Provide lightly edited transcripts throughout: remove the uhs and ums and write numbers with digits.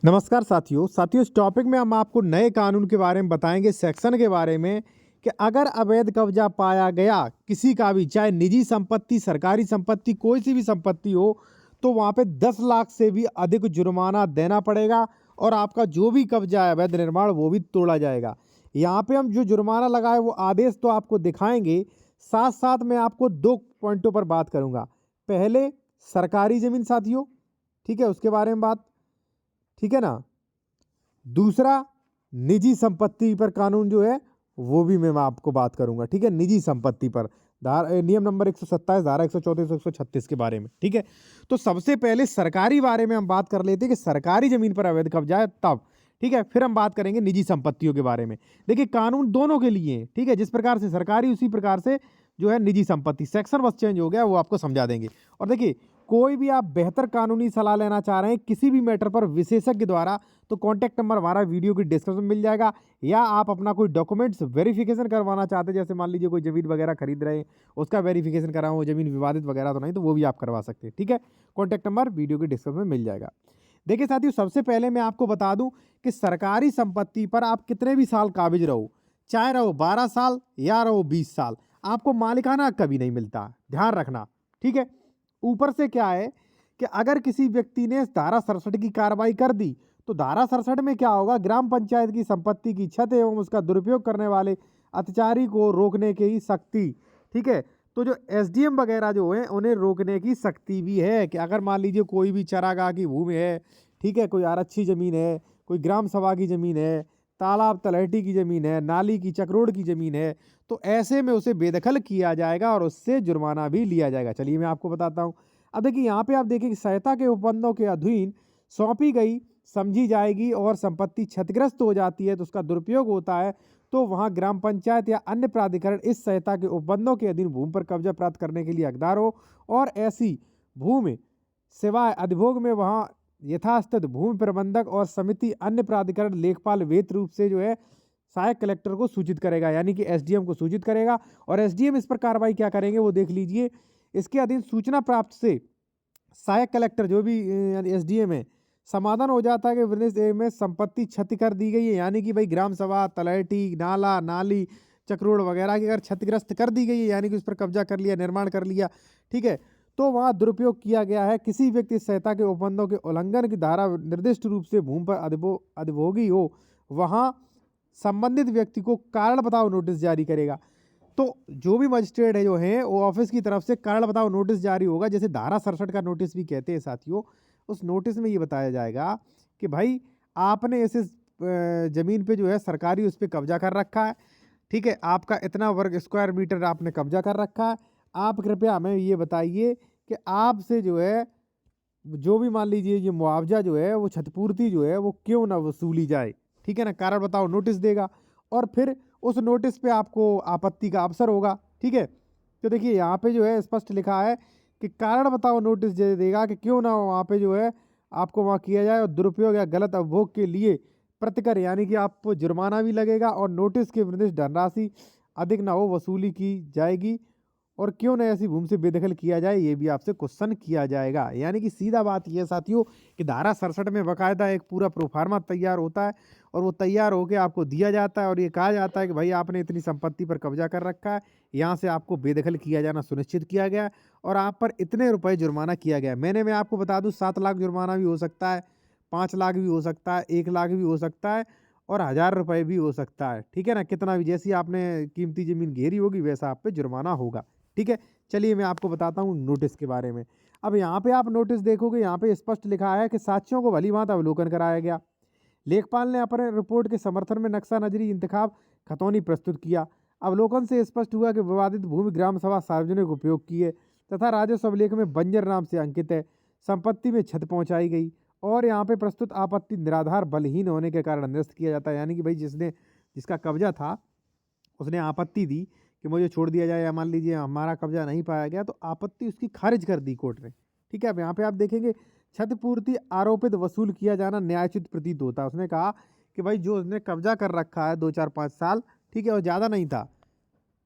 नमस्कार साथियों इस टॉपिक में हम आपको नए कानून के बारे में बताएंगे, सेक्शन के बारे में कि अगर अवैध कब्जा पाया गया किसी का भी, चाहे निजी संपत्ति, सरकारी संपत्ति, कोई सी भी संपत्ति हो, तो वहाँ पे 10 लाख से भी अधिक जुर्माना देना पड़ेगा और आपका जो भी कब्जा है अवैध निर्माण वो भी तोड़ा जाएगा। यहाँ पे हम जो जुर्माना लगाए वो आदेश तो आपको दिखाएंगे, साथ साथ मैं आपको 2 पॉइंटों पर बात करूँगा। पहले सरकारी ज़मीन साथियों, ठीक है, उसके बारे में बात, ठीक है ना। दूसरा, निजी संपत्ति पर कानून जो है वो भी मैं आपको बात करूंगा, ठीक है, निजी संपत्ति पर नियम नंबर 127 धारा 134 136 के बारे में, ठीक है। तो सबसे पहले सरकारी बारे में हम बात कर लेते हैं कि सरकारी जमीन पर अवैध कब्जा है तब, ठीक है, फिर हम बात करेंगे निजी संपत्तियों के बारे में। देखिए कानून दोनों के लिए है, ठीक है, जिस प्रकार से सरकारी उसी प्रकार से जो है निजी संपत्ति, सेक्शन बस चेंज हो गया, वो आपको समझा देंगे। और देखिए कोई भी आप बेहतर कानूनी सलाह लेना चाह रहे हैं किसी भी मैटर पर विशेषज्ञ द्वारा, तो कॉन्टैक्ट नंबर हमारा वीडियो की डिस्क्रिप्शन में मिल जाएगा। या आप अपना कोई डॉक्यूमेंट्स वेरिफिकेशन करवाना चाहते हैं, जैसे मान लीजिए कोई ज़मीन वगैरह खरीद रहे हैं, उसका वेरिफिकेशन कराओ, ज़मीन विवादित वगैरह तो नहीं, तो वो भी आप करवा सकते हैं, ठीक है। कॉन्टैक्ट नंबर वीडियो की डिस्क्रिप्शन में मिल जाएगा। देखिए साथियों, सबसे पहले मैं आपको बता दूं कि सरकारी संपत्ति पर आप कितने भी साल काबिज रहो, चाहे रहो 12 साल या रहो 20 साल, आपको मालिकाना हक कभी नहीं मिलता, ध्यान रखना, ठीक है। ऊपर से क्या है कि अगर किसी व्यक्ति ने धारा 67 की कार्रवाई कर दी, तो धारा 67 में क्या होगा, ग्राम पंचायत की संपत्ति की छत एवं उसका दुरुपयोग करने वाले अत्याचारी को रोकने की शक्ति, ठीक है। तो जो एसडीएम वगैरह जो है उन्हें रोकने की शक्ति भी है कि अगर मान लीजिए कोई भी चरागाह की भूमि है, ठीक है, कोई आरक्षी ज़मीन है, कोई ग्राम सभा की ज़मीन है, तालाब तलहटी की ज़मीन है, नाली की चक्रोड़ की ज़मीन है, तो ऐसे में उसे बेदखल किया जाएगा और उससे जुर्माना भी लिया जाएगा। चलिए मैं आपको बताता हूँ। अब देखिए यहाँ पे आप देखिए कि सहायता के उपबंधों के अधीन सौंपी गई समझी जाएगी और संपत्ति क्षतिग्रस्त हो जाती है, तो उसका दुरुपयोग होता है, तो वहाँ ग्राम पंचायत या अन्य प्राधिकरण इस सहायता के उपबंधों के अधीन भूमि पर कब्जा प्राप्त करने के लिए हकदार हो और ऐसी भूमि सिवाय अधिभोग में वहाँ यथास्थित भूमि प्रबंधक और समिति अन्य प्राधिकरण लेखपाल वेत रूप से जो है सहायक कलेक्टर को सूचित करेगा, यानी कि एसडीएम को सूचित करेगा। और एसडीएम इस पर कार्रवाई क्या करेंगे वो देख लीजिए। इसके अधीन सूचना प्राप्त से सहायक कलेक्टर जो भी एसडीएम है, समाधान हो जाता है कि विनिर्देश में संपत्ति क्षति कर दी गई है, यानी कि भाई ग्राम सभा, तलहटी, नाला, नाली, चक्रोड़ वगैरह की अगर क्षतिग्रस्त कर दी गई है, यानी कि उस पर कब्जा कर लिया, निर्माण कर लिया, ठीक है, तो वहाँ दुरुपयोग किया गया है, किसी व्यक्ति सहायता के उपबंधों के उल्लंघन की धारा निर्दिष्ट रूप से भूमि पर अधिभोगी हो, वहाँ संबंधित व्यक्ति को कारण बताओ नोटिस जारी करेगा। तो जो भी मजिस्ट्रेट है जो है वो ऑफिस की तरफ से कारण बताओ नोटिस जारी होगा, जैसे धारा 67 का नोटिस भी कहते हैं साथियों। उस नोटिस में ये बताया जाएगा कि भाई आपने इस ज़मीन पे जो है सरकारी उस पर कब्जा कर रखा है, ठीक है, आपका इतना वर्ग स्क्वायर मीटर आपने कब्जा कर रखा है, आप कृपया हमें ये बताइए कि आपसे जो है जो भी मान लीजिए ये मुआवजा जो है वो क्षतिपूर्ति जो है वो क्यों ना वसूली जाए, ठीक है ना, कारण बताओ नोटिस देगा और फिर उस नोटिस पे आपको आपत्ति का अवसर होगा, ठीक है। तो देखिए यहाँ पे जो है स्पष्ट लिखा है कि कारण बताओ नोटिस देगा कि क्यों ना वहाँ पे जो है आपको वहाँ किया जाए और दुरुपयोग या गलत उपभोग के लिए प्रतिकर, यानी कि आपको जुर्माना भी लगेगा और नोटिस की निर्दिष्ट धनराशि अधिक ना हो वसूली की जाएगी और क्यों ना ऐसी भूमि से बेदखल किया जाए ये भी आपसे क्वेश्चन किया जाएगा। यानी कि सीधा बात ये साथियों कि धारा 67 में बाकायदा एक पूरा प्रोफार्मा तैयार होता है और वो तैयार होकर आपको दिया जाता है और ये कहा जाता है कि भाई आपने इतनी संपत्ति पर कब्जा कर रखा है, यहाँ से आपको बेदखल किया जाना सुनिश्चित किया गया और आप पर इतने रुपए जुर्माना किया गया। मैं आपको बता दूँ 7 लाख जुर्माना भी हो सकता है, 5 लाख भी हो सकता है, 1 लाख भी हो सकता है और 1000 रुपये भी हो सकता है, ठीक है ना। कितना भी जैसी आपने कीमती ज़मीन घेरी होगी वैसा आप पे जुर्माना होगा, ठीक है। चलिए मैं आपको बताता हूँ नोटिस के बारे में। अब यहाँ पे आप नोटिस देखोगे, यहाँ पे स्पष्ट लिखा है कि साक्ष्यों को भलीभांति अवलोकन कराया गया। लेखपाल ने अपने रिपोर्ट के समर्थन में नक्शा नजरी इंतखाब खतौनी प्रस्तुत किया। अवलोकन से स्पष्ट हुआ कि विवादित भूमि ग्राम सभा सार्वजनिक उपयोग की है तथा राजस्व अभिलेख में बंजर नाम से अंकित है। संपत्ति में क्षति पहुंचाई गई और यहाँ पे प्रस्तुत आपत्ति निराधार बलहीन होने के कारण निरस्त किया जाता है, यानी कि भाई जिसका कब्जा था उसने आपत्ति दी कि मुझे छोड़ दिया जाए या मान लीजिए हमारा कब्जा नहीं पाया गया, तो आपत्ति उसकी खारिज कर दी कोर्ट ने, ठीक है। अब यहाँ पे आप देखेंगे क्षतिपूर्ति आरोपित वसूल किया जाना न्यायोचित प्रतीत होता है। उसने कहा कि भाई जो उसने कब्जा कर रखा है 2 4 5 साल, ठीक है, और ज़्यादा नहीं था,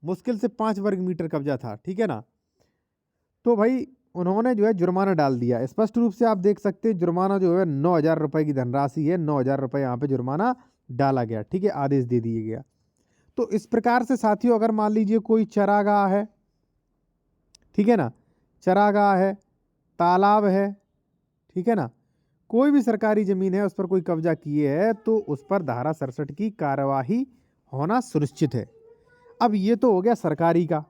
मुश्किल से 5 वर्ग मीटर कब्जा था, ठीक है ना, तो भाई उन्होंने जो है जुर्माना डाल दिया। स्पष्ट रूप से आप देख सकते हैं जुर्माना जो है 9,000 रुपये की धनराशि है, 9,000 रुपये यहाँ पे जुर्माना डाला गया। ठीक है, आदेश दे दिए गया। तो इस प्रकार से साथियों अगर मान लीजिए कोई चरागाह है, ठीक है ना, चरागाह है, तालाब है, ठीक है ना, कोई भी सरकारी जमीन है उस पर कोई कब्जा किए है तो उस पर धारा 67 की कार्यवाही होना सुनिश्चित है। अब ये तो हो गया सरकारी का,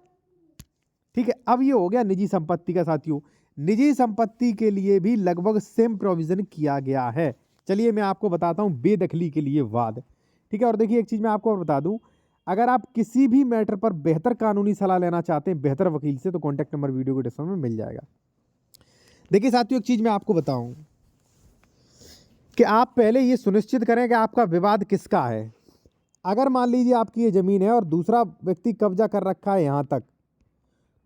ठीक है। अब ये हो गया निजी संपत्ति का। साथियों निजी संपत्ति के लिए भी लगभग सेम प्रोविजन किया गया है। चलिए मैं आपको बताता हूं बेदखली के लिए वाद, ठीक है। और देखिए एक चीज मैं आपको और बता दूं, अगर आप किसी भी मैटर पर बेहतर कानूनी सलाह लेना चाहते हैं बेहतर वकील से, तो कॉन्टैक्ट नंबर वीडियो के डिस्क्रिप्शन में मिल जाएगा। देखिए साथियों एक चीज मैं आपको बताऊं कि आप पहले ये सुनिश्चित करें कि आपका विवाद किसका है। अगर मान लीजिए आपकी ये जमीन है और दूसरा व्यक्ति कब्जा कर रखा है यहाँ तक,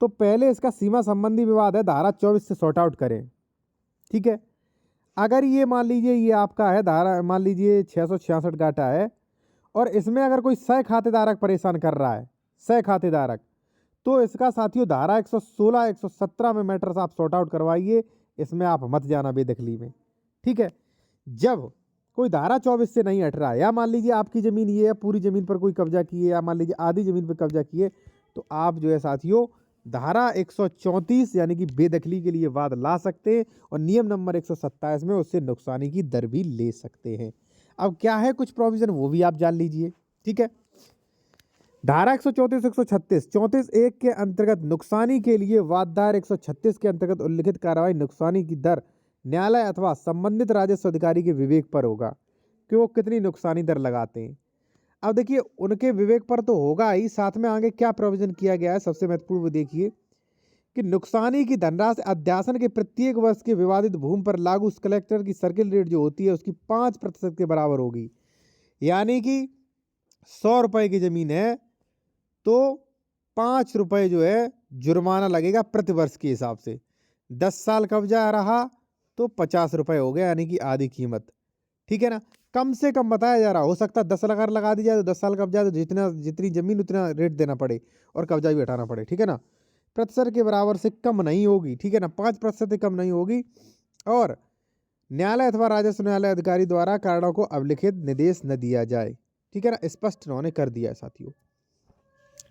तो पहले इसका सीमा संबंधी विवाद है धारा 24 से सॉर्ट आउट करें, ठीक है। अगर ये मान लीजिए ये आपका है धारा मान लीजिए 666 गाटा है और इसमें अगर कोई सह खातेदारक परेशान कर रहा है, सह खातेदारक, तो इसका साथियों धारा 116 117 में मैटर्स आप सॉर्ट आउट करवाइए। इसमें आप मत जाना बेदखली में, ठीक है। जब कोई धारा 24 से नहीं हट रहा है, या मान लीजिए आपकी ज़मीन ये है पूरी ज़मीन पर कोई कब्जा किए, या मान लीजिए आधी ज़मीन पर कब्जा किए, तो आप जो है साथियों धारा 134 यानी कि बेदखली के लिए वाद ला सकते हैं और नियम नंबर 127 में उससे नुकसानी की दर भी ले सकते हैं। अब क्या है कुछ प्रोविजन वो भी आप जान लीजिए, ठीक है। धारा 134 136 34 एक के अंतर्गत नुकसानी के लिए वाददार 136 के अंतर्गत उल्लिखित कार्रवाई नुकसानी की दर न्यायालय अथवा संबंधित राजस्व अधिकारी के विवेक पर होगा कि वो कितनी नुकसानी दर लगाते हैं। अब देखिए उनके विवेक पर तो होगा ही, साथ में आगे क्या प्रोविजन किया गया है सबसे महत्वपूर्ण वो देखिए कि नुकसानी की धनराशि अध्यासन के प्रत्येक वर्ष के विवादित भूमि पर लागू कलेक्टर की सर्किल रेट जो होती है उसकी 5% के बराबर होगी। यानी कि 100 रुपये की ज़मीन है तो 5 रुपये जो है जुर्माना लगेगा प्रति वर्ष के हिसाब से। 10 साल कब्जा रहा तो 50 रुपये हो गया, यानी कि आधी कीमत, ठीक है ना। कम से कम बताया जा रहा, हो सकता है 10 लाख अगर लगा दी जाए तो 10 साल कब्जा, तो जितनी जमीन उतना रेट देना पड़े और कब्जा भी हटाना पड़े, ठीक है ना। प्रतिशत के बराबर से कम नहीं होगी, ठीक है ना, 5% से कम नहीं होगी। और न्यायालय अथवा राजस्व न्यायालय अधिकारी द्वारा कारणों को अवलिखित निर्देश न दिया जाए, ठीक है ना। स्पष्ट उन्होंने कर दिया है साथियों,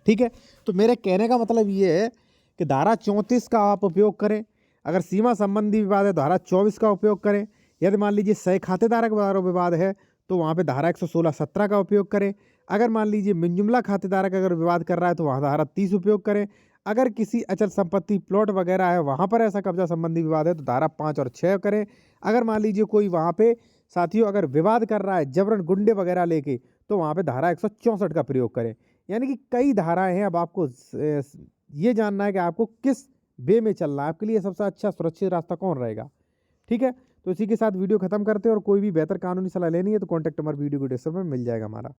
ठीक है। तो मेरे कहने का मतलब ये है कि धारा 34 का आप उपयोग करें। अगर सीमा संबंधी विवाद है धारा 24 का उपयोग करें। यदि मान लीजिए सह खातेदारक विवाद है तो वहाँ पे धारा 116-17 का उपयोग करें। अगर मान लीजिए मिनजुमला खातेदारक अगर विवाद कर रहा है तो वहाँ धारा 30 उपयोग करें। अगर किसी अचल संपत्ति प्लॉट वगैरह है वहाँ पर ऐसा कब्जा संबंधी विवाद है तो धारा 5 और 6 करें। अगर मान लीजिए कोई वहाँ पे साथियों अगर विवाद कर रहा है जबरन गुंडे वगैरह लेके, तो वहाँ पे धारा 164 का प्रयोग करें। यानी कि कई धाराएं हैं। अब आपको ये जानना है कि आपको किस वे में चलना है, आपके लिए सबसे अच्छा सुरक्षित रास्ता कौन रहेगा, ठीक है। तो इसी के साथ वीडियो खत्म करते हैं और कोई भी बेहतर कानूनी सलाह लेनी है तो कॉन्टैक्ट नंबर वीडियो को डिस्क्रिप्शन में मिल जाएगा हमारा।